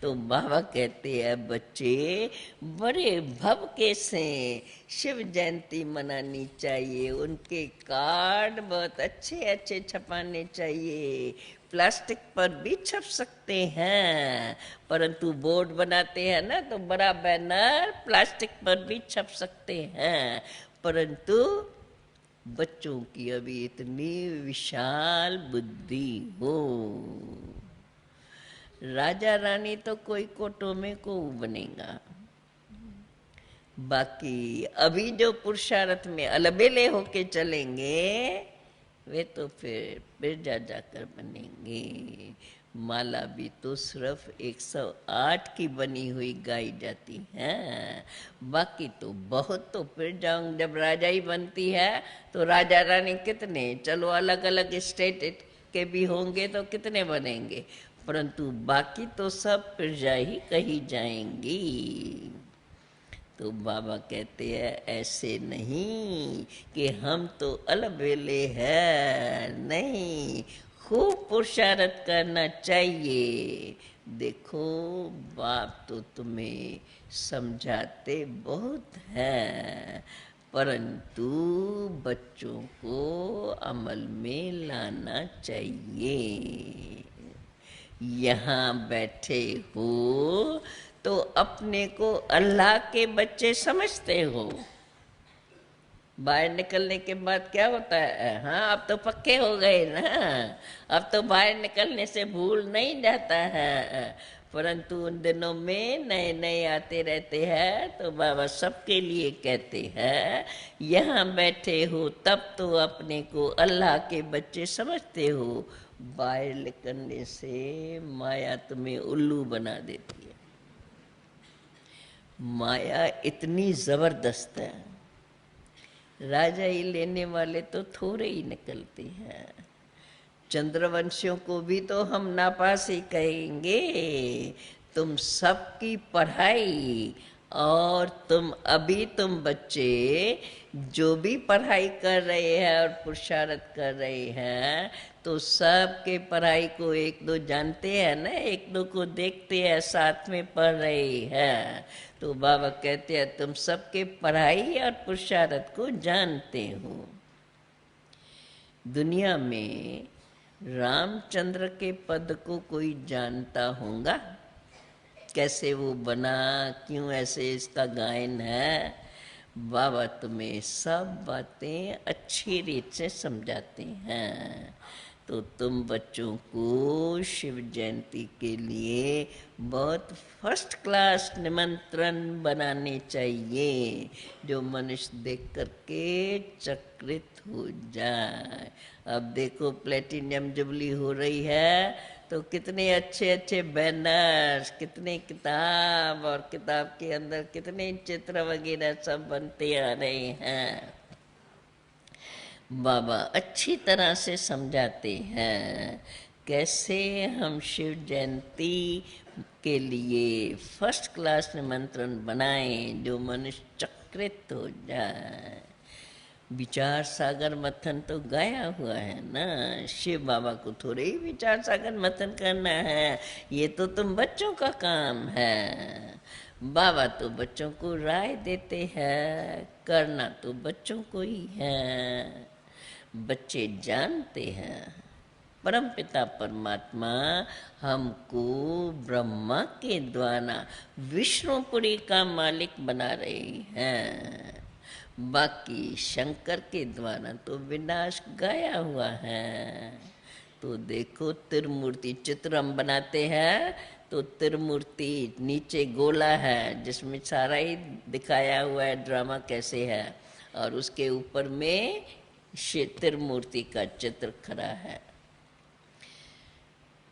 तो बाबा कहते हैं बच्चे बड़े भव के से शिव जयंती मनानी चाहिए, उनके कार्ड बहुत अच्छे अच्छे छपाने चाहिए। प्लास्टिक पर भी छप सकते हैं, परंतु बोर्ड बनाते हैं ना तो बड़ा बैनर प्लास्टिक पर भी छप सकते हैं, परंतु बच्चों की अभी इतनी विशाल बुद्धि हो। राजा रानी तो कोई कोटो में को बनेगा, बाकी अभी जो पुरुषार्थ में अलबेले होके चलेंगे वे तो फिर जा जाकर बनेंगे। माला भी तो सिर्फ 108 की बनी हुई गाई जाती है, बाकी तो बहुत तो फिर जाऊं जब राजा ही बनती है तो राजा रानी कितने, चलो अलग अलग स्टेट के भी होंगे तो कितने बनेंगे, परंतु बाकी तो सब प्रजा ही कही जाएंगी। तो बाबा कहते हैं ऐसे नहीं कि हम तो अलबेले हैं, नहीं, खूब पुरुषार्थ करना चाहिए। देखो बाप तो तुम्हें समझाते बहुत हैं, परंतु बच्चों को अमल में लाना चाहिए। यहाँ बैठे हो तो अपने को अल्लाह के बच्चे समझते हो, बाहर निकलने के बाद क्या होता है, हाँ अब तो पक्के हो गए ना, अब तो बाहर निकलने से भूल नहीं जाता है, परंतु उन दिनों में नए नए आते रहते हैं। तो बाबा सबके लिए कहते हैं यहाँ बैठे हो तब तो अपने को अल्लाह के बच्चे समझते हो, बाहर निकलने से माया तुम्हें उल्लू बना देती है। माया इतनी जबरदस्त है, राजा ही लेने वाले तो थोड़े ही निकलते हैं। चंद्रवंशियों को भी तो हम नापास ही कहेंगे। तुम सबकी पढ़ाई और तुम बच्चे जो भी पढ़ाई कर रहे हैं और पुरुषार्थ कर रहे हैं तो सबके पढ़ाई को एक दो जानते हैं ना, एक दो को देखते हैं साथ में पढ़ रहे हैं। तो बाबा कहते हैं तुम सबके पढ़ाई और पुरुषार्थ को जानते हो। दुनिया में रामचंद्र के पद को कोई जानता होगा, कैसे वो बना, क्यों ऐसे इसका गायन है। बाबा तुम्हें सब बातें अच्छी रीत से समझाते हैं। तो तुम बच्चों को शिव जयंती के लिए बहुत फर्स्ट क्लास निमंत्रण बनाने चाहिए, जो मनुष्य देख करके चकित हो जाए। अब देखो प्लेटिनियम जुबली हो रही है तो कितने अच्छे अच्छे बैनर्स, कितने किताब और किताब के अंदर कितने चित्र वगैरह सब बनते आ रहे हैं। बाबा अच्छी तरह से समझाते हैं कैसे हम शिव जयंती के लिए फर्स्ट क्लास निमंत्रण बनाएं जो मनुष्य चक्रित हो जाए। विचार सागर मथन तो गाया हुआ है ना, शिव बाबा को थोड़े ही विचार सागर मथन करना है, ये तो तुम बच्चों का काम है। बाबा तो बच्चों को राय देते हैं, करना तो बच्चों को ही है। बच्चे जानते हैं परम पिता परमात्मा हमको ब्रह्मा के द्वारा विष्णुपुरी का मालिक बना रहे हैं, बाकी शंकर के द्वारा तो विनाश गाया हुआ है। तो देखो त्रिमूर्ति चित्र हम बनाते हैं तो त्रिमूर्ति नीचे गोला है जिसमें सारा ही दिखाया हुआ है ड्रामा कैसे है, और उसके ऊपर में त्रिमूर्ति का चित्र खड़ा है।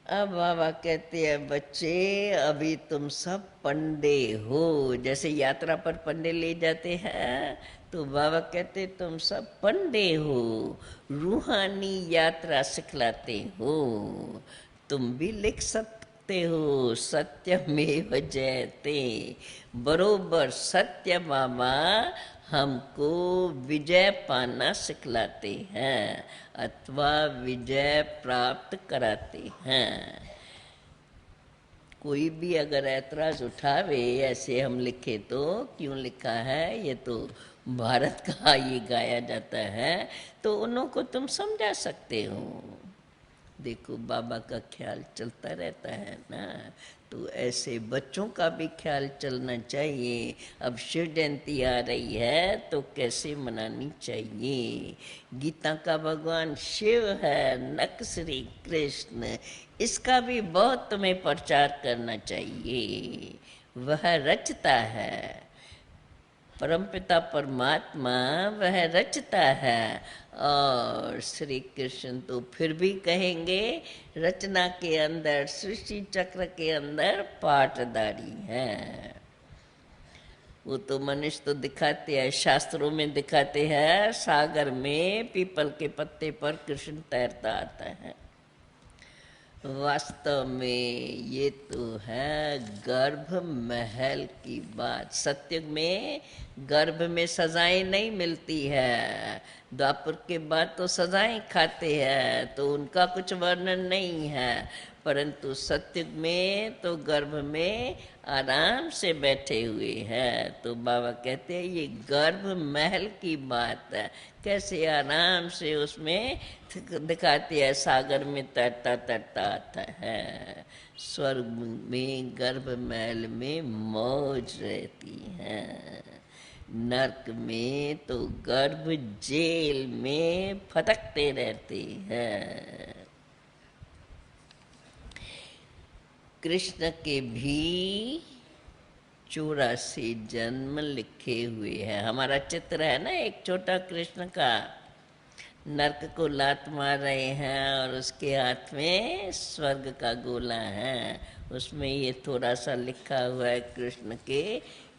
अब बाबा कहते हैं बच्चे अभी तुम सब पंडे हो, जैसे यात्रा पर पंडे ले जाते हैं तो बाबा कहते तुम सब पंडे हो, रूहानी यात्रा सिखलाते हो। तुम भी लिख सकते हो सत्यमेव जयते, बरोबर सत्य बाबा हमको विजय पाना सिखलाते हैं अथवा विजय प्राप्त कराते हैं। कोई भी अगर ऐतराज उठावे, ऐसे हम लिखे तो क्यों लिखा है, ये तो भारत का ये गाया जाता है, तो उन्हों को तुम समझा सकते हो। देखो बाबा का ख्याल चलता रहता है ना, तो ऐसे बच्चों का भी ख्याल चलना चाहिए। अब शिव जयंती आ रही है तो कैसे मनानी चाहिए। गीता का भगवान शिव है, नक श्री कृष्ण, इसका भी बहुत तुम्हें प्रचार करना चाहिए। वह रचता है, परमपिता परमात्मा वह रचता है, और श्री कृष्ण तो फिर भी कहेंगे रचना के अंदर, सृष्टि चक्र के अंदर पाटदारी है। वो तो मनुष्य तो दिखाते हैं, शास्त्रों में दिखाते हैं, सागर में पीपल के पत्ते पर कृष्ण तैरता आता है। वास्तव में ये तो है गर्भ महल की बात। सत्युग में गर्भ में सजाएं नहीं मिलती है, द्वापर के बाद तो सजाएं खाते हैं, तो उनका कुछ वर्णन नहीं है। परंतु सत्युग में तो गर्भ में आराम से बैठे हुए हैं। तो बाबा कहते हैं ये गर्भ महल की बात है, कैसे आराम से उसमें दिखाते हैं, सागर में तैरता तैरता आता है। स्वर्ग में गर्भ महल में मौज रहती है, नरक में तो गर्भ जेल में फटकते रहते हैं। कृष्ण के भी 84 जन्म लिखे हुए हैं। हमारा चित्र है ना एक छोटा कृष्ण का, नरक को लात मार रहे हैं और उसके हाथ में स्वर्ग का गोला है, उसमें ये थोड़ा सा लिखा हुआ है कृष्ण के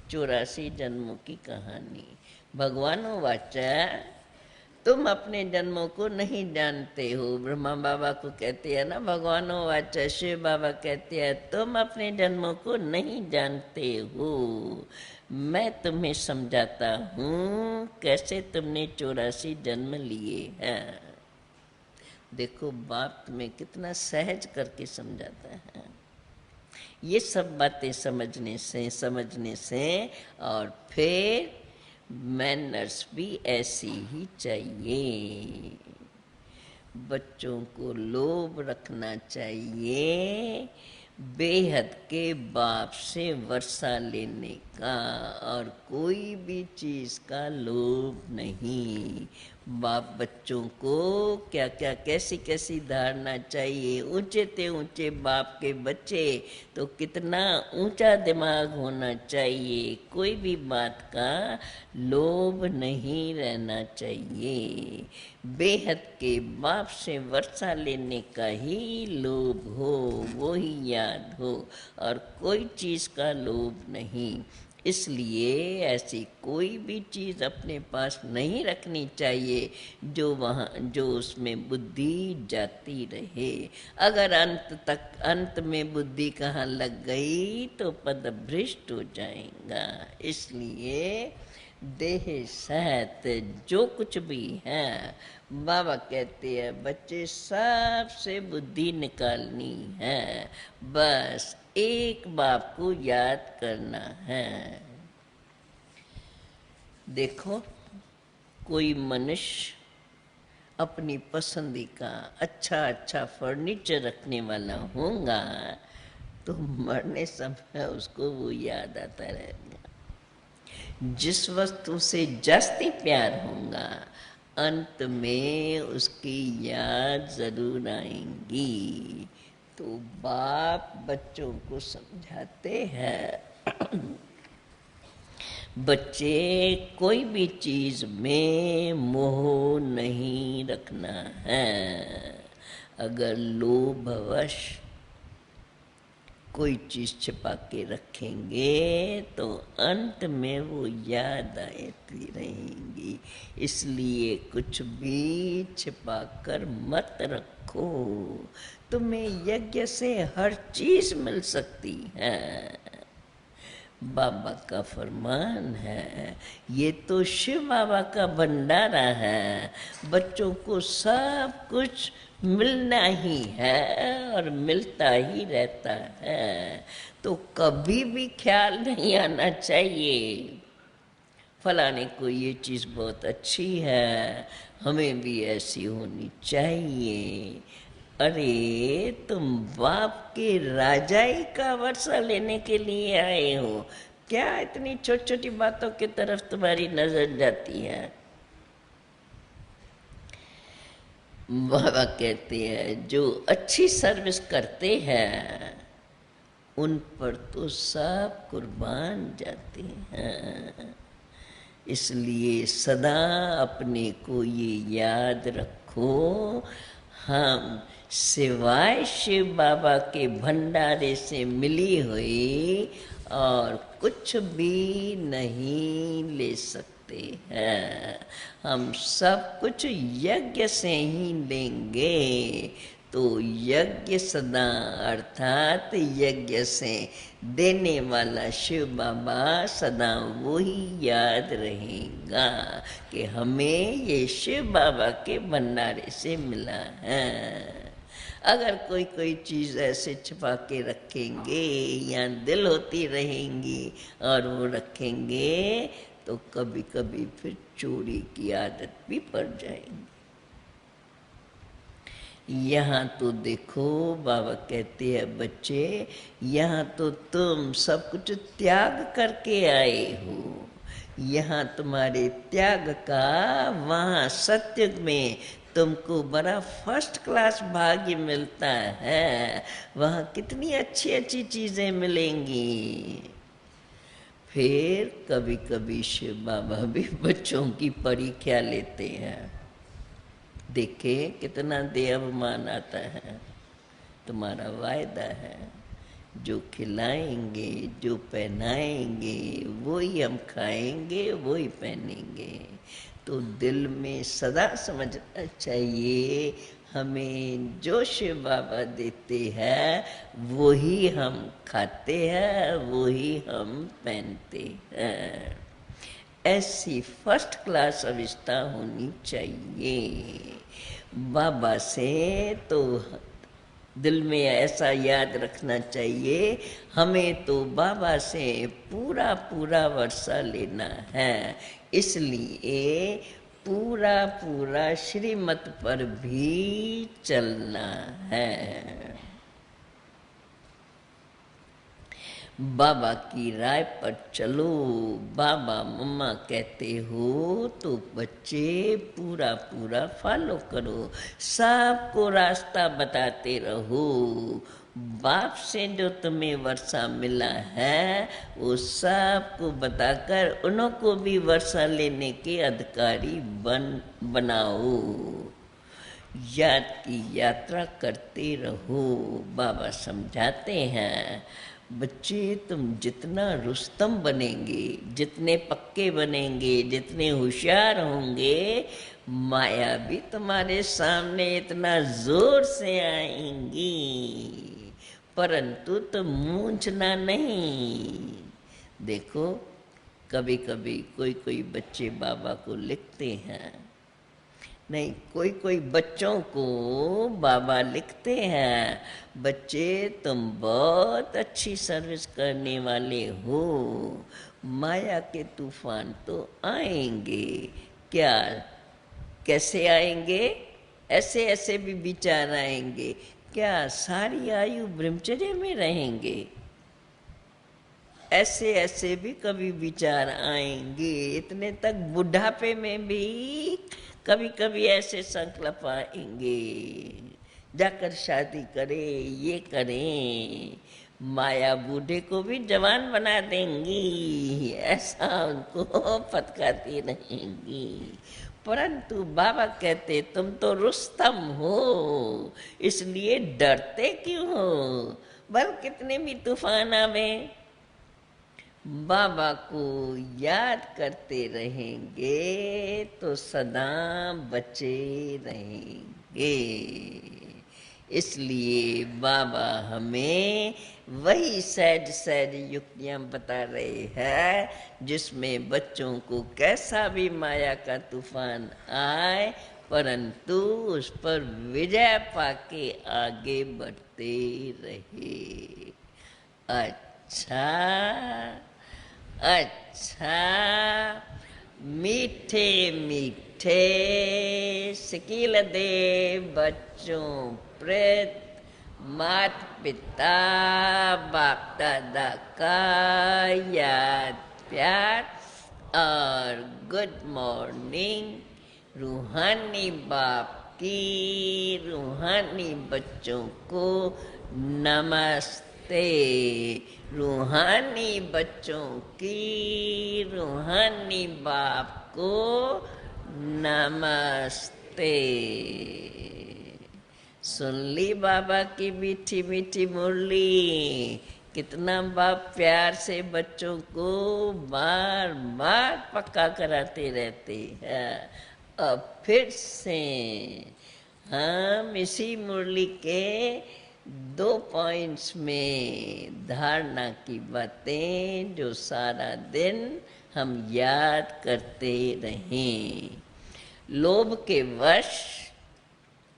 84 जन्मों की कहानी। भगवान वाचा तुम अपने जन्मों को नहीं जानते हो। ब्रह्मा बाबा को कहते हैं ना भगवानो वाचा, शिव बाबा कहते हैं तुम अपने जन्मों को नहीं जानते हो, मैं तुम्हें समझाता हूँ कैसे तुमने 84 जन्म लिए हैं। देखो बाप तुम्हें कितना सहज करके समझाता है। ये सब बातें समझने से और फिर मैनर्स भी ऐसी ही चाहिए। बच्चों को लोभ रखना चाहिए बेहद के बाप से वर्षा लेने का, और कोई भी चीज़ का लोभ नहीं। बाप बच्चों को क्या क्या कैसी कैसी धारणा चाहिए। ऊंचे ते ऊंचे बाप के बच्चे तो कितना ऊंचा दिमाग होना चाहिए, कोई भी बात का लोभ नहीं रहना चाहिए। बेहद के बाप से वर्षा लेने का ही लोभ हो, वो ही याद हो, और कोई चीज़ का लोभ नहीं। इसलिए ऐसी कोई भी चीज़ अपने पास नहीं रखनी चाहिए जो उसमें बुद्धि जाती रहे। अगर अंत में बुद्धि कहाँ लग गई तो पद भ्रष्ट हो जाएगा। इसलिए देह सहित जो कुछ भी है, बाबा कहते हैं बच्चे सबसे बुद्धि निकालनी है, बस एक बाप को याद करना है। देखो कोई मनुष्य अपनी पसंदी का अच्छा फर्नीचर रखने वाला होगा तो मरने समय उसको वो याद आता रहेगा। जिस वस्तु से जास्ती प्यार होगा अंत में उसकी याद जरूर आएंगी। तो बाप बच्चों को समझाते हैं बच्चे कोई भी चीज में मोह नहीं रखना है। अगर लोभवश कोई चीज छिपा के रखेंगे तो अंत में वो याद आती रहेंगी। इसलिए कुछ भी छिपा कर मत रखो। तुम्हें यज्ञ से हर चीज मिल सकती है, बाबा का फरमान है, ये तो शिव बाबा का भंडारा है, बच्चों को सब कुछ मिलना ही है और मिलता ही रहता है। तो कभी भी ख्याल नहीं आना चाहिए फलाने को ये चीज़ बहुत अच्छी है, हमें भी ऐसी होनी चाहिए। अरे तुम बाप के राजाई का वर्षा लेने के लिए आए हो, क्या इतनी छोटी छोटी बातों की तरफ तुम्हारी नजर जाती है? बाबा कहते हैं जो अच्छी सर्विस करते हैं उन पर तो सब कुर्बान जाते हैं। इसलिए सदा अपने को ये याद रखो, हम सिवाय शिव बाबा के भंडारे से मिली हुई और कुछ भी नहीं ले सकते हैं। हम सब कुछ यज्ञ से ही लेंगे। तो यज्ञ सदा अर्थात यज्ञ से देने वाला शिव बाबा सदा वही याद रहेगा कि हमें ये शिव बाबा के भंडारे से मिला है। अगर कोई कोई चीज़ ऐसे छुपा के रखेंगे या दिल होती रहेंगी और वो रखेंगे तो कभी कभी फिर चोरी की आदत भी पड़ जाएगी। यहाँ तो देखो बाबा कहते हैं बच्चे, यहाँ तो तुम सब कुछ त्याग करके आए हो। यहाँ तुम्हारे त्याग का वहाँ सत्युग में तुमको बड़ा फर्स्ट क्लास भाग्य मिलता है। वहाँ कितनी अच्छी अच्छी चीज़ें मिलेंगी। फिर कभी कभी शिव बाबा भी बच्चों की परीक्षा लेते हैं। देखे कितना देवमान आता है। तुम्हारा वायदा है, जो खिलाएंगे जो पहनाएंगे वही हम खाएंगे वही पहनेंगे। तो दिल में सदा समझना चाहिए हमें जो शिव बाबा देते हैं वही हम खाते हैं वही हम पहनते हैं। ऐसी फर्स्ट क्लास अवस्था होनी चाहिए। बाबा से तो दिल में ऐसा याद रखना चाहिए, हमें तो बाबा से पूरा पूरा वर्षा लेना है। इसलिए पूरा पूरा श्रीमत पर भी चलना है। बाबा की राय पर चलो। बाबा मम्मा कहते हो तो बच्चे पूरा पूरा फॉलो करो, सबको रास्ता बताते रहो। बाप से जो तुम्हें वर्षा मिला है वो सबको बताकर उन्हों को भी वर्षा लेने के अधिकारी बनाओ। याद की यात्रा करते रहो। बाबा समझाते हैं बच्चे तुम जितना रुस्तम बनेंगे, जितने पक्के बनेंगे, जितने होशियार होंगे, माया भी तुम्हारे सामने इतना जोर से आएंगी, परंतु तुम मूंझना नहीं। देखो कभी कभी कोई कोई बच्चे बाबा को लिखते हैं, नहीं कोई कोई बच्चों को बाबा लिखते हैं, बच्चे तुम बहुत अच्छी सर्विस करने वाले हो, माया के तूफान तो आएंगे। क्या कैसे आएंगे? ऐसे ऐसे भी विचार आएंगे। क्या सारी आयु ब्रह्मचर्य में रहेंगे? ऐसे ऐसे भी कभी विचार आएंगे। इतने तक बुढ़ापे में भी कभी कभी ऐसे संकल्प आएंगे, जाकर शादी करें, ये करें। माया बूढ़े को भी जवान बना देंगी, ऐसा उनको फटकारती रहेंगी। परंतु बाबा कहते तुम तो रुस्तम हो, इसलिए डरते क्यों हो? भल कितने भी तूफान आवे, बाबा को याद करते रहेंगे तो सदा बचे रहेंगे। इसलिए बाबा हमें वही सहज सहज युक्तियां बता रहे हैं जिसमें बच्चों को कैसा भी माया का तूफान आए परंतु उस पर विजय पाके आगे बढ़ते रहे। अच्छा अच्छा, मीठे मीठे सिकील दे बच्चों प्रेत मात पिता बाप दादा का याद प्यार और गुड मॉर्निंग। रूहानी बाप की रूहानी बच्चों को नमस्ते। रूहानी बच्चों की रूहानी बाप को नमस्ते। सुन ली बाबा की मीठी मीठी मुरली। कितना बाप प्यार से बच्चों को बार बार पक्का कराते रहते हैं। अब फिर से हम इसी मुरली के 2 पॉइंट्स में धारणा की बातें जो सारा दिन हम याद करते रहें। लोभ के वश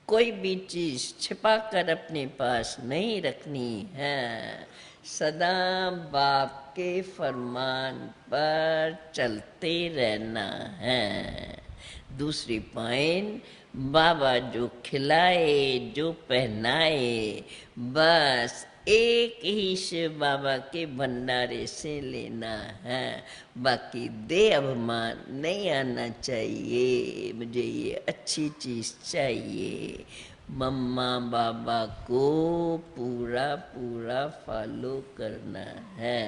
कोई भी चीज छिपा कर अपने पास नहीं रखनी है। सदा बाप के फरमान पर चलते रहना है। दूसरी पॉइंट, बाबा जो खिलाए जो पहनाए बस एक ही शिव बाबा के भंडारे से लेना है। बाकी दे अभिमान नहीं आना चाहिए। मुझे ये अच्छी चीज चाहिए। मम्मा बाबा को पूरा पूरा फॉलो करना है।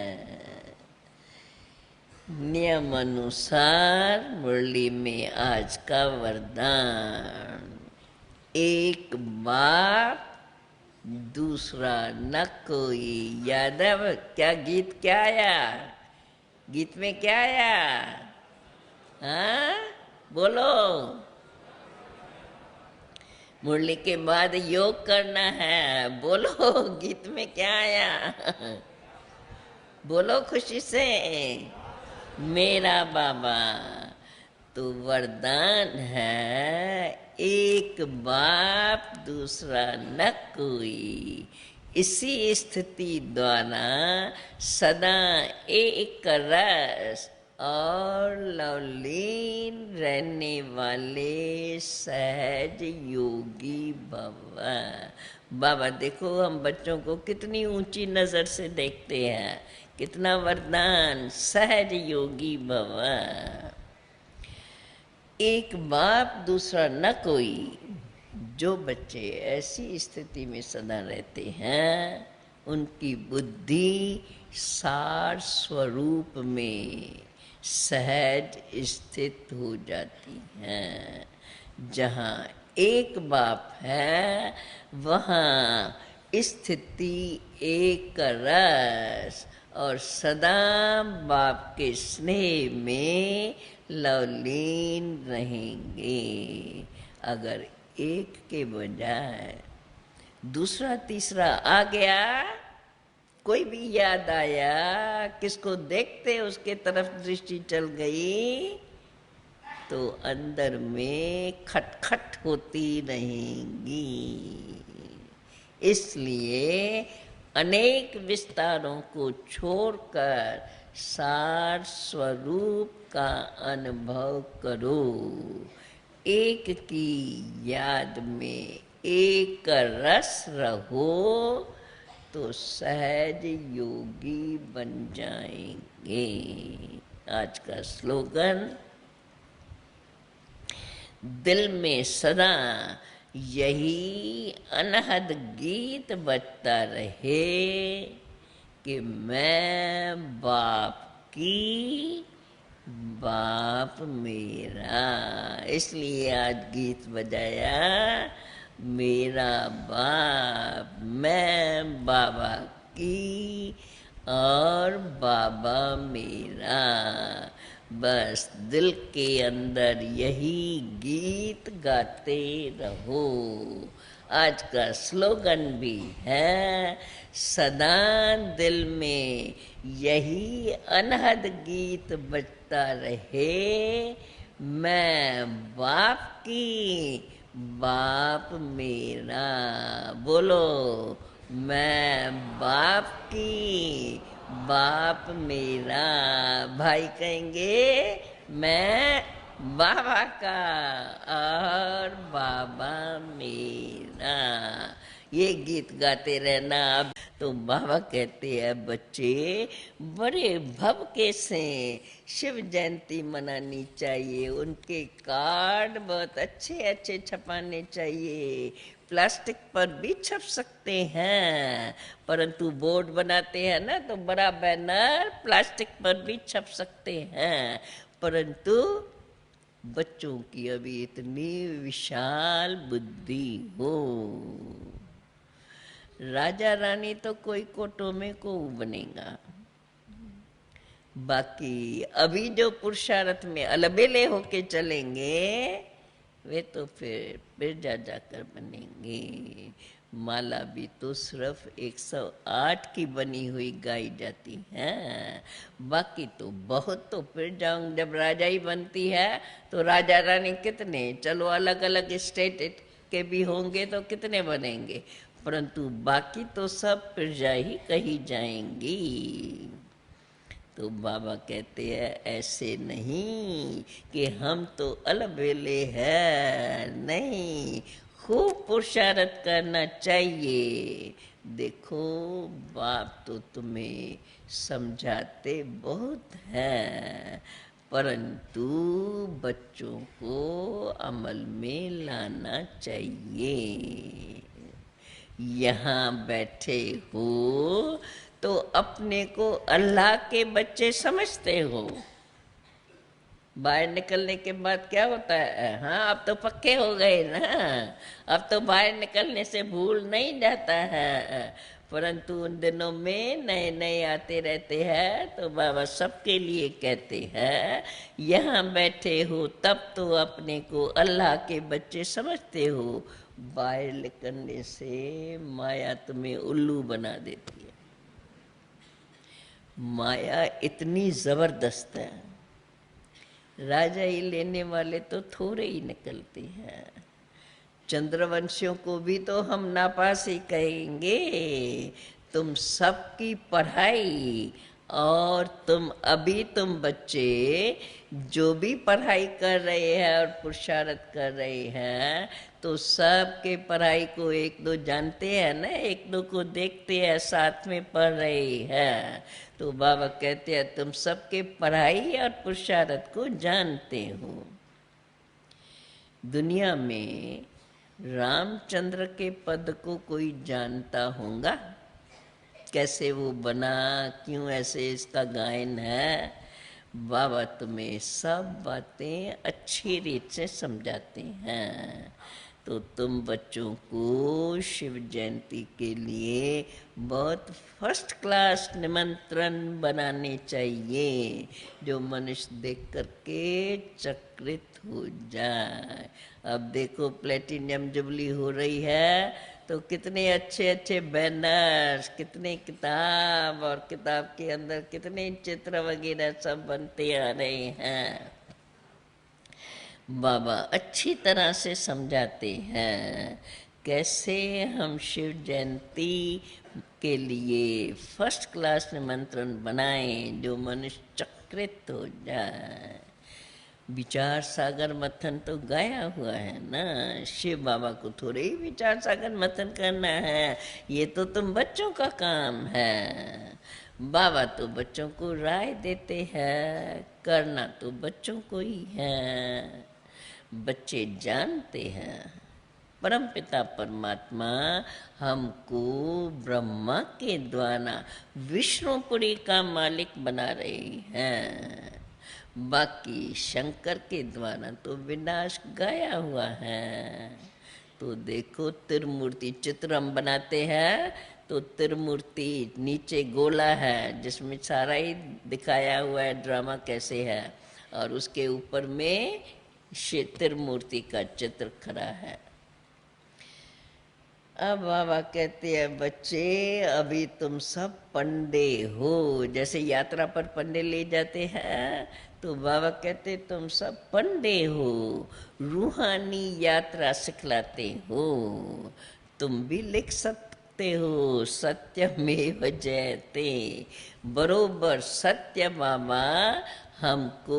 नियम अनुसार मुरली में आज का वरदान, एक बाप दूसरा न कोई। यादव क्या गीत क्या आया? गीत में क्या आया? हाँ बोलो। मुरली के बाद योग करना है। बोलो गीत में क्या आया? बोलो खुशी से। मेरा बाबा। तो वरदान है एक बाप दूसरा न कोई। इसी स्थिति द्वारा सदा एक रस और लवलीन रहने वाले सहज योगी बाबा। बाबा देखो हम बच्चों को कितनी ऊंची नजर से देखते हैं। कितना वरदान, सहज योगी बाबा। एक बाप दूसरा न कोई। जो बच्चे ऐसी स्थिति में सदा रहते हैं उनकी बुद्धि सार स्वरूप में सहज स्थित हो जाती है। जहाँ एक बाप है वहाँ स्थिति एक रस और सदा बाप के स्नेह में लवलीन रहेंगे। अगर एक के बजाय दूसरा तीसरा आ गया, कोई भी याद आया, किसको देखते उसके तरफ दृष्टि चल गई, तो अंदर में खटखट होती रहेंगी। इसलिए अनेक विस्तारों को छोड़कर सार स्वरूप का अनुभव करो। एक की याद में एक रस रहो तो सहज योगी बन जाएंगे। आज का स्लोगन, दिल में सदा यही अनहद गीत बजता रहे कि मैं बाप की, बाप मेरा। इसलिए आज गीत बजाया, मेरा बाप, मैं बाबा की और बाबा मेरा। बस दिल के अंदर यही गीत गाते रहो। आज का स्लोगन भी है, सदा दिल में यही अनहद गीत बजता रहे, मैं बाप की बाप मेरा। बोलो, मैं बाप की बाप मेरा। भाई कहेंगे मैं बाबा का और बाबा मेरा। ये गीत गाते रहना। अब तो बाबा कहते हैं बच्चे बड़े भव्य से शिव जयंती मनानी चाहिए, उनके कार्ड बहुत अच्छे अच्छे छपाने चाहिए। प्लास्टिक पर भी छप सकते हैं, परंतु बोर्ड बनाते हैं ना तो बड़ा बैनर प्लास्टिक पर भी छप सकते हैं, परंतु बच्चों की अभी इतनी विशाल बुद्धि हो। राजा रानी तो कोई कोटो में को बनेगा, बाकी अभी जो पुरुषार्थ में अलबेले होके चलेंगे वे तो फिर जा जाकर बनेंगे। माला भी तो सिर्फ 108 की बनी हुई गाई जाती है, बाकी तो बहुत तो फिर जाऊंग। जब राजा ही बनती है तो राजा रानी कितने, चलो अलग अलग स्टेट के भी होंगे तो कितने बनेंगे, परंतु बाकी तो सब प्रजा ही कही जाएंगी। तो बाबा कहते हैं ऐसे नहीं कि हम तो अलबेले हैं, नहीं, खूब पुरुषार्थ करना चाहिए। देखो बाप तो तुम्हें समझाते बहुत हैं, परंतु बच्चों को अमल में लाना चाहिए। यहाँ बैठे हो तो अपने को अल्लाह के बच्चे समझते हो, बाहर निकलने के बाद क्या होता है, हाँ अब तो पक्के हो गए ना, अब तो बाहर निकलने से भूल नहीं जाता है, परंतु उन दिनों में नए नए आते रहते हैं। तो बाबा सबके लिए कहते हैं यहाँ बैठे हो तब तो अपने को अल्लाह के बच्चे समझते हो, बाहर निकलने से माया तुम्हें उल्लू बना देती है। माया इतनी जबरदस्त है, राजा ही लेने वाले तो थोड़े ही निकलते हैं। चंद्रवंशियों को भी तो हम नापास ही कहेंगे। तुम सबकी पढ़ाई और तुम बच्चे जो भी पढ़ाई कर रहे हैं और पुरुषार्थ कर रहे हैं, तो सबके पढ़ाई को एक दो जानते हैं ना, एक दो को देखते हैं साथ में पढ़ रहे हैं। तो बाबा कहते हैं तुम सबके पढ़ाई और पुरुषार्थ को जानते हो। दुनिया में रामचंद्र के पद को कोई जानता होगा, कैसे वो बना, क्यों ऐसे इसका गायन है। बाबा तुम्हें सब बातें अच्छी रीत से समझाते हैं। तो तुम बच्चों को शिव जयंती के लिए बहुत फर्स्ट क्लास निमंत्रण बनाने चाहिए, जो मनुष्य देख करके चकित हो जाए। अब देखो प्लेटिनियम जुबली हो रही है तो कितने अच्छे अच्छे बैनर्स, कितने किताब, और किताब के अंदर कितने चित्र वगैरह सब बनते आ रहे हैं। बाबा अच्छी तरह से समझाते हैं कैसे हम शिव जयंती के लिए फर्स्ट क्लास निमंत्रण बनाएं, जो मनुष्य चकित हो जाए। विचार सागर मथन तो गाया हुआ है ना, शिव बाबा को थोड़े ही विचार सागर मथन करना है, ये तो तुम बच्चों का काम है। बाबा तो बच्चों को राय देते हैं, करना तो बच्चों को ही है। बच्चे जानते हैं परमपिता परमात्मा हमको ब्रह्मा के द्वारा विष्णुपुरी का मालिक बना रहे हैं, बाकी शंकर के द्वारा तो विनाश गाया हुआ है। तो देखो त्रिमूर्ति चित्र हम बनाते हैं तो त्रिमूर्ति नीचे गोला है जिसमें सारा ही दिखाया हुआ है ड्रामा कैसे है, और उसके ऊपर में त्रिमूर्ति का चित्र खड़ा है। अब बाबा कहते हैं बच्चे अभी तुम सब पंडे हो, जैसे यात्रा पर पंडे ले जाते हैं, तो बाबा कहते तुम सब पंडे हो, रूहानी यात्रा सिखलाते हो। तुम भी लिख सकते हो सत्यमेव जयते, बरोबर सत्य बाबा हमको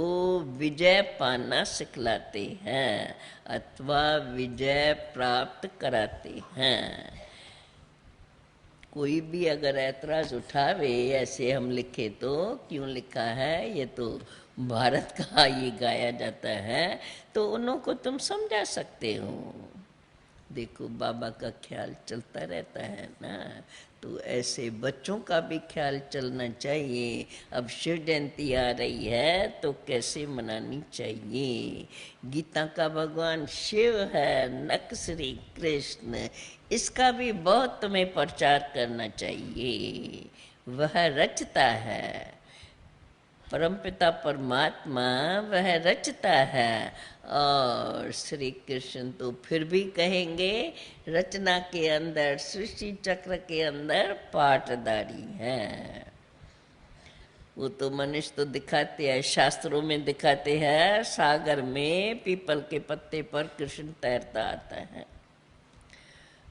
विजय पाना सिखलाते हैं अथवा विजय प्राप्त कराते हैं। कोई भी अगर ऐतराज उठावे ऐसे हम लिखे तो क्यों लिखा है, ये तो भारत का ये गाया जाता है, तो उन्हों को तुम समझा सकते हो। देखो बाबा का ख्याल चलता रहता है ना, तो ऐसे बच्चों का भी ख्याल चलना चाहिए। अब शिव जयंती आ रही है तो कैसे मनानी चाहिए। गीता का भगवान शिव है, नक श्री कृष्ण, इसका भी बहुत तुम्हें प्रचार करना चाहिए। वह रचता है, परमपिता परमात्मा वह रचता है, और श्री कृष्ण तो फिर भी कहेंगे रचना के अंदर, सृष्टि चक्र के अंदर पाटदारी है। वो तो मनुष्य तो दिखाते हैं, शास्त्रों में दिखाते हैं, सागर में पीपल के पत्ते पर कृष्ण तैरता आता है।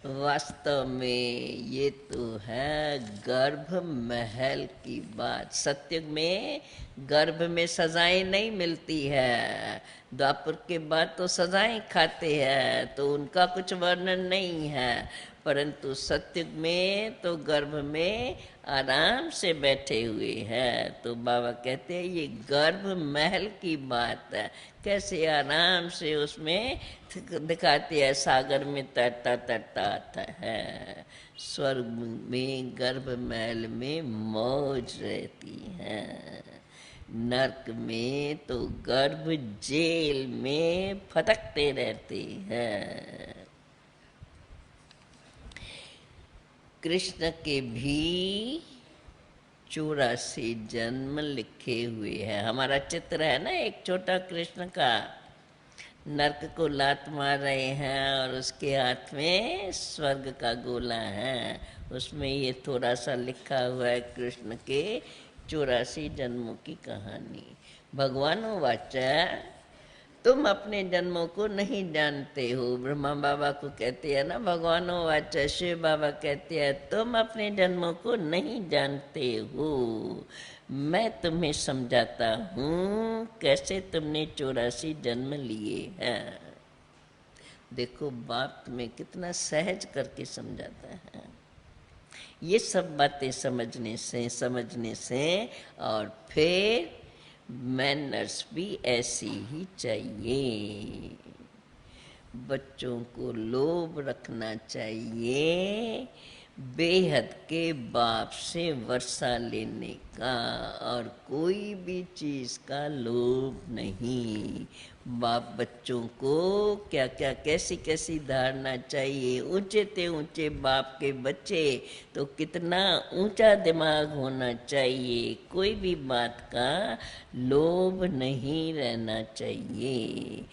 वास्तव में ये तो है गर्भ महल की बात। सत्युग में गर्भ में सजाएं नहीं मिलती है, द्वापर के बाद तो सजाएं खाते हैं, तो उनका कुछ वर्णन नहीं है, परंतु सत्युग में तो गर्भ में आराम से बैठे हुए हैं। तो बाबा कहते हैं ये गर्भ महल की बात है, कैसे आराम से उसमें दिखाते हैं, सागर में तैरता तैरता आता है। स्वर्ग में गर्भ महल में मौज रहती है, नरक में तो गर्भ जेल में फटकते रहते हैं। कृष्ण के भी 84 जन्म लिखे हुए हैं। हमारा चित्र है ना एक छोटा कृष्ण का, नरक को लात मार रहे हैं और उसके हाथ में स्वर्ग का गोला है, उसमें ये थोड़ा सा लिखा हुआ है कृष्ण के 84 जन्मों की कहानी। भगवानो वाचा तुम अपने जन्मों को नहीं जानते हो। ब्रह्मा बाबा को कहते हैं ना भगवानो वाचा, शिव बाबा कहते हैं तुम अपने जन्मों को नहीं जानते हो, मैं तुम्हें समझाता हूँ कैसे तुमने 84 जन्म लिए हैं। देखो बाप तुम्हें कितना सहज करके समझाता है। ये सब बातें समझने से और फिर मैनर्स भी ऐसी ही चाहिए। बच्चों को लोभ रखना चाहिए बेहद के बाप से वर्षा लेने का, और कोई भी चीज का लोभ नहीं। बाप बच्चों को क्या क्या कैसी कैसी धारणा चाहिए। ऊंचे ते ऊंचे बाप के बच्चे तो कितना ऊंचा दिमाग होना चाहिए, कोई भी बात का लोभ नहीं रहना चाहिए।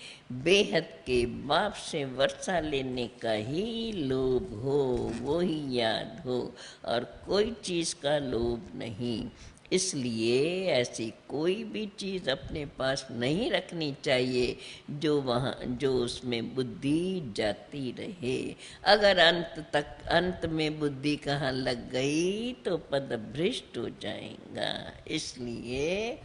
बेहद के बाप से वर्षा लेने का ही लोभ हो, वो ही याद हो, और कोई चीज का लोभ नहीं। इसलिए ऐसी कोई भी चीज अपने पास नहीं रखनी चाहिए जो उसमें बुद्धि जाती रहे। अगर अंत में बुद्धि कहाँ लग गई तो पद भ्रष्ट हो जाएगा। इसलिए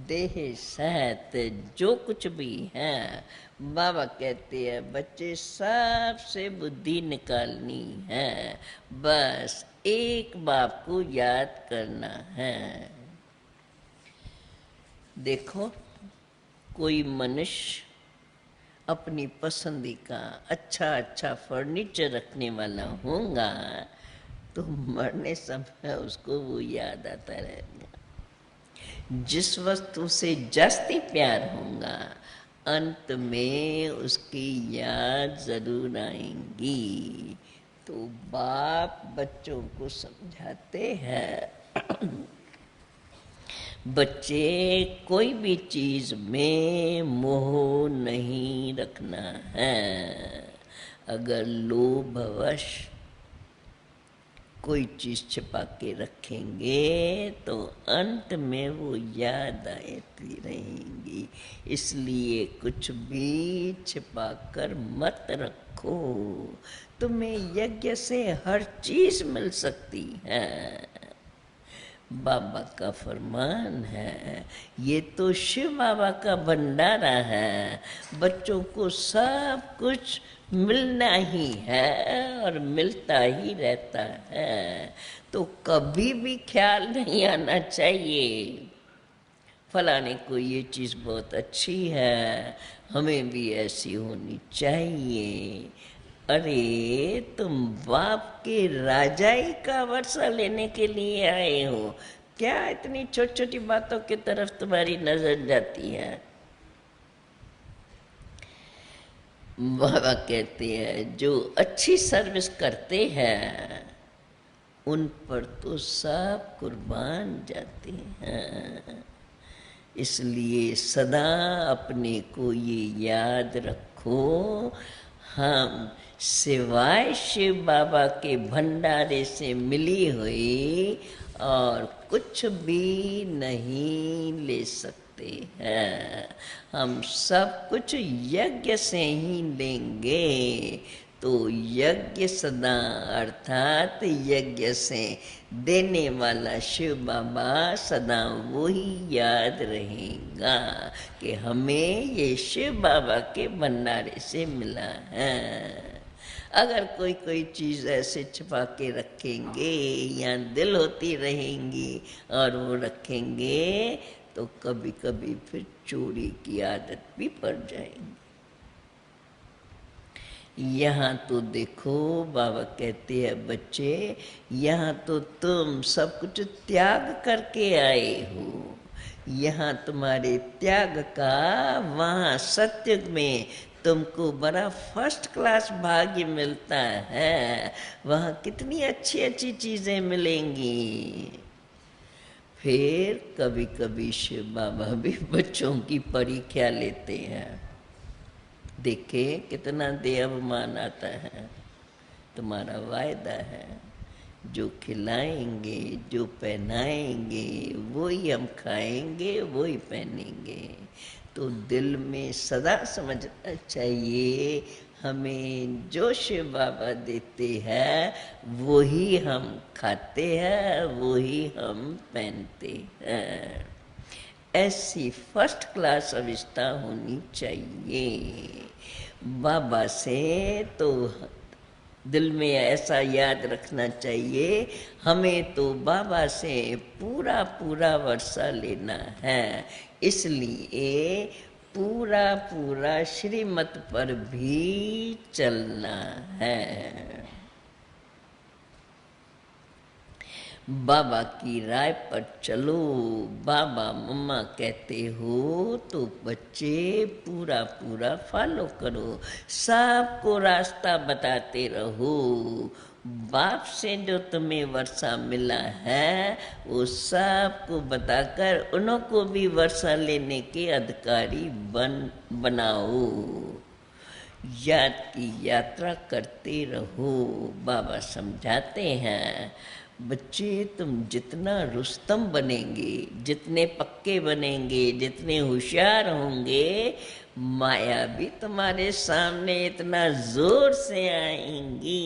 देह सहित जो कुछ भी है, बाबा कहते हैं बच्चे सबसे बुद्धि निकालनी है, बस एक बाप को याद करना है। देखो कोई मनुष्य अपनी पसंदी का अच्छा अच्छा फर्नीचर रखने वाला होगा तो मरने समय उसको वो याद आता रहेगा। जिस वस्तु से जास्ती प्यार होगा अंत में उसकी याद जरूर आएंगी। तो बाप बच्चों को समझाते हैं बच्चे कोई भी चीज में मोह नहीं रखना है। अगर लोभवश कोई चीज छिपा के रखेंगे तो अंत में वो याद आती रहेंगी। इसलिए कुछ भी छिपा कर मत रखो। तुम्हें यज्ञ से हर चीज मिल सकती है। बाबा का फरमान है, ये तो शिव बाबा का भंडारा है। बच्चों को सब कुछ मिलना ही है और मिलता ही रहता है। तो कभी भी ख्याल नहीं आना चाहिए फलाने को ये चीज़ बहुत अच्छी है, हमें भी ऐसी होनी चाहिए। अरे तुम बाप के राजाई का वर्षा लेने के लिए आए हो, क्या इतनी छोटी छोटी बातों की तरफ तुम्हारी नजर जाती है? बाबा कहते हैं जो अच्छी सर्विस करते हैं उन पर तो सब कुर्बान जाते हैं। इसलिए सदा अपने को ये याद रखो, हम सिवाय शिव बाबा के भंडारे से मिली हुई और कुछ भी नहीं ले सकते हैं। हम सब कुछ यज्ञ से ही लेंगे। तो यज्ञ सदा अर्थात यज्ञ से देने वाला शिव बाबा सदा वही याद रहेगा कि हमें ये शिव बाबा के भंडारे से मिला है। अगर कोई कोई चीज़ ऐसे छिपा के रखेंगे या दिल होती रहेंगी और वो रखेंगे तो कभी कभी फिर चोरी की आदत भी पड़ जाएगी। यहाँ तो देखो बाबा कहते हैं बच्चे, यहाँ तो तुम सब कुछ त्याग करके आए हो। यहाँ तुम्हारे त्याग का वहाँ सत्युग में तुमको बड़ा फर्स्ट क्लास भाग्य मिलता है। वहाँ कितनी अच्छी अच्छी चीजें मिलेंगी। फिर कभी कभी शिव बाबा भी बच्चों की परीक्षा लेते हैं। देखे कितना देवमान आता है। तुम्हारा वायदा है, जो खिलाएंगे जो पहनाएंगे वही हम खाएंगे वही पहनेंगे। तो दिल में सदा समझना चाहिए हमें जो शिव बाबा देते हैं वही हम खाते हैं वही हम पहनते हैं। ऐसी फर्स्ट क्लास अवस्था होनी चाहिए। बाबा से तो दिल में ऐसा याद रखना चाहिए, हमें तो बाबा से पूरा पूरा वर्षा लेना है। इसलिए पूरा पूरा श्रीमत पर भी चलना है। बाबा की राय पर चलो। बाबा मम्मा कहते हो तो बच्चे पूरा पूरा फॉलो करो, सबको रास्ता बताते रहो। बाप से जो तुम्हें वर्षा मिला है वो सबको बताकर उन्हों को भी वर्षा लेने के अधिकारी बनाओ। याद की यात्रा करते रहो। बाबा समझाते हैं बच्चे तुम जितना रुस्तम बनेंगे, जितने पक्के बनेंगे, जितने होशियार होंगे, माया भी तुम्हारे सामने इतना जोर से आएंगी,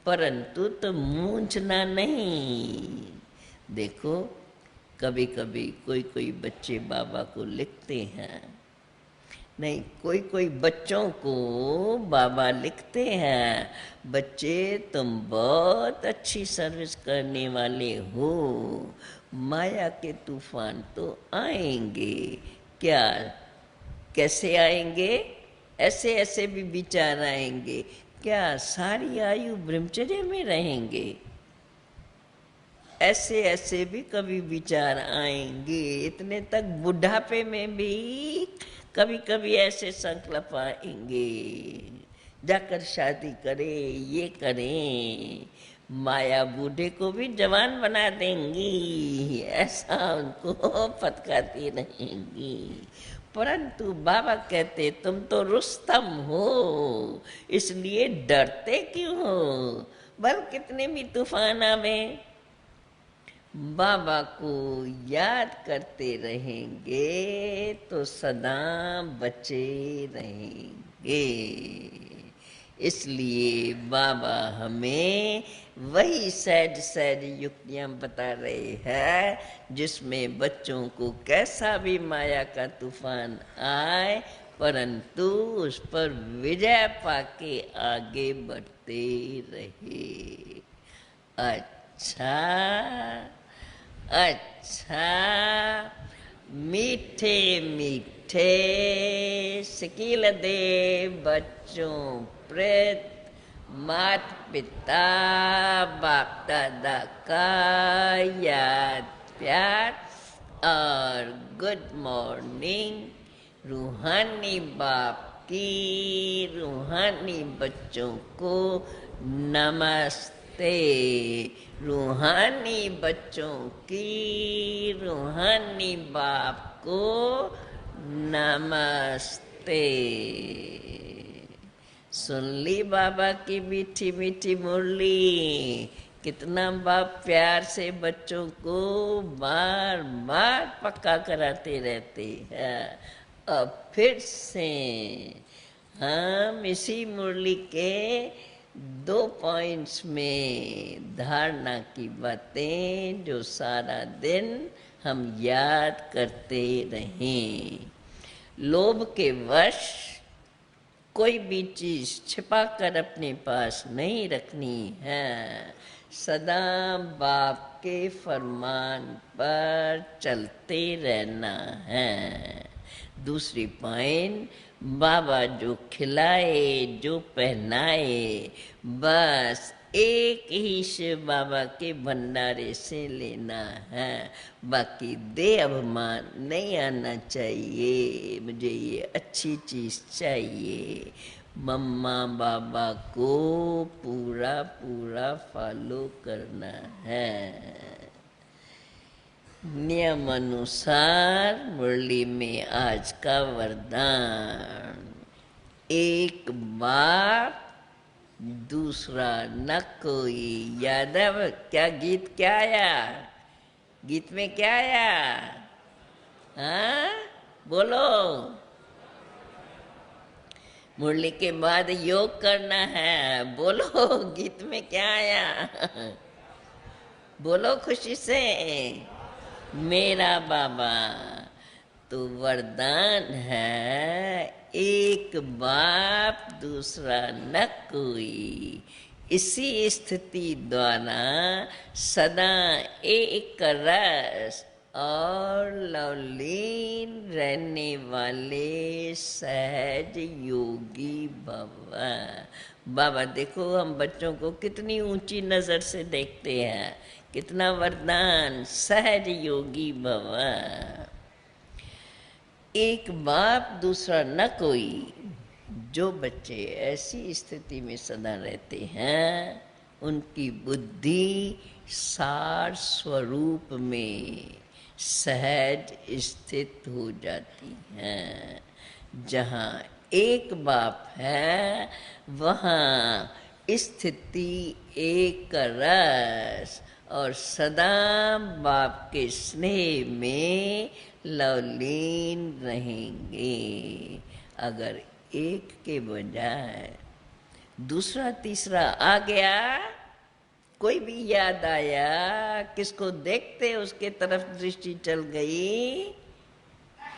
परंतु तुम मूंझना नहीं। देखो कभी कभी कोई कोई बच्चे बाबा को लिखते हैं, नहीं कोई कोई बच्चों को बाबा लिखते हैं, बच्चे तुम बहुत अच्छी सर्विस करने वाले हो। माया के तूफान तो आएंगे, क्या कैसे आएंगे? ऐसे ऐसे भी विचार आएंगे, क्या सारी आयु ब्रह्मचर्य में रहेंगे? ऐसे ऐसे भी कभी विचार आएंगे। इतने तक बुढ़ापे में भी कभी कभी ऐसे संकल्प आएंगे, जाकर शादी करें, ये करें। माया बूढ़े को भी जवान बना देंगी, ऐसा उनको फटकारती रहेंगी। परंतु बाबा कहते तुम तो रुस्तम हो, इसलिए डरते क्यों हो? भल कितने भी तूफान आवे, बाबा को याद करते रहेंगे तो सदा बचे रहेंगे। इसलिए बाबा हमें वही सहज सहज युक्तियां बता रहे हैं जिसमें बच्चों को कैसा भी माया का तूफान आए परंतु उस पर विजय पाके आगे बढ़ते रहे। अच्छा अच्छा, मीठे मीठे शकील दे बच्चों प्रेत मात पिता बाप दादा का याद प्यार और गुड मॉर्निंग रूहानी बाप की रूहानी बच्चों को नमस्ते। रूहानी बच्चों की रूहानी बाप को नमस्ते। सुन ली बाबा की मीठी मीठी मुरली, कितना बाप प्यार से बच्चों को बार बार पक्का कराते रहते हैं। अब फिर से हम इसी मुरली के 2 पॉइंट्स में धारणा की बातें जो सारा दिन हम याद करते रहें। लोभ के वश कोई भी चीज छिपा कर अपने पास नहीं रखनी है, सदा बाप के फरमान पर चलते रहना है। दूसरी पॉइंट, बाबा जो खिलाए जो पहनाए बस एक ही शिव बाबा के भंडारे से लेना है, बाकी दे अभिमान नहीं आना चाहिए। मुझे ये अच्छी चीज चाहिए। मम्मा बाबा को पूरा पूरा फॉलो करना है। नियम अनुसार मुरली में आज का वरदान, एक बाप दूसरा न कोई। यादव क्या गीत क्या आया? गीत में क्या आया? हाँ बोलो। मुरली के बाद योग करना है। बोलो गीत में क्या आया? बोलो खुशी से। मेरा बाबा तो वरदान है, एक बाप दूसरा न कोई। इसी स्थिति द्वारा सदा एक रस और लवलीन रहने वाले सहज योगी बाबा। बाबा देखो हम बच्चों को कितनी ऊंची नजर से देखते हैं, कितना वरदान, सहज योगी बाबा। एक बाप दूसरा न कोई। जो बच्चे ऐसी स्थिति में सदा रहते हैं उनकी बुद्धि सार स्वरूप में सहज स्थित हो जाती है। जहाँ एक बाप है वहाँ स्थिति एक रस और सदा बाप के स्नेह में लवलीन रहेंगे। अगर एक के बजाय दूसरा तीसरा आ गया, कोई भी याद आया, किसको देखते उसके तरफ दृष्टि चल गई,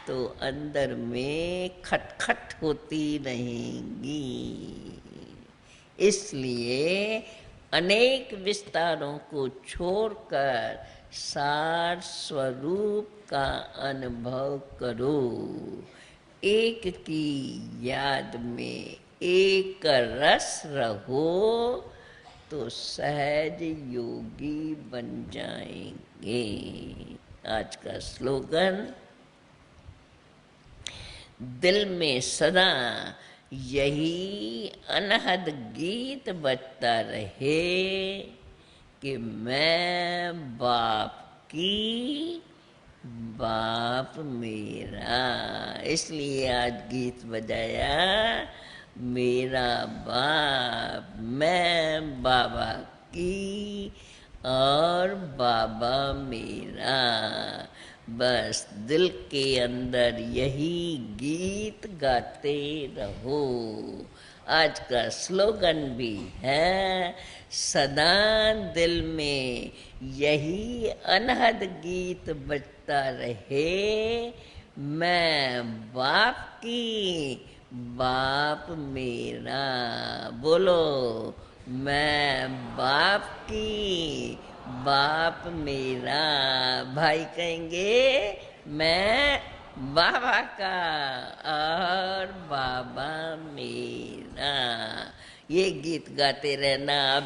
तो अंदर में खटखट होती रहेंगी। इसलिए अनेक विस्तारों को छोड़कर सार स्वरूप का अनुभव करो। एक की याद में एक रस रहो तो सहज योगी बन जाएंगे। आज का स्लोगन, दिल में सदा यही अनहद गीत बजता रहे कि मैं बाप की, बाप मेरा। इसलिए आज गीत बजाया मेरा बाप, मैं बाबा की और बाबा मेरा। बस दिल के अंदर यही गीत गाते रहो। आज का स्लोगन भी है, सदा दिल में यही अनहद गीत बजता रहे। मैं बाप की, बाप मेरा। बोलो, मैं बाप की, बाप मेरा। भाई कहेंगे मैं बाबा का और बाबा मेरा। ये गीत गाते रहना।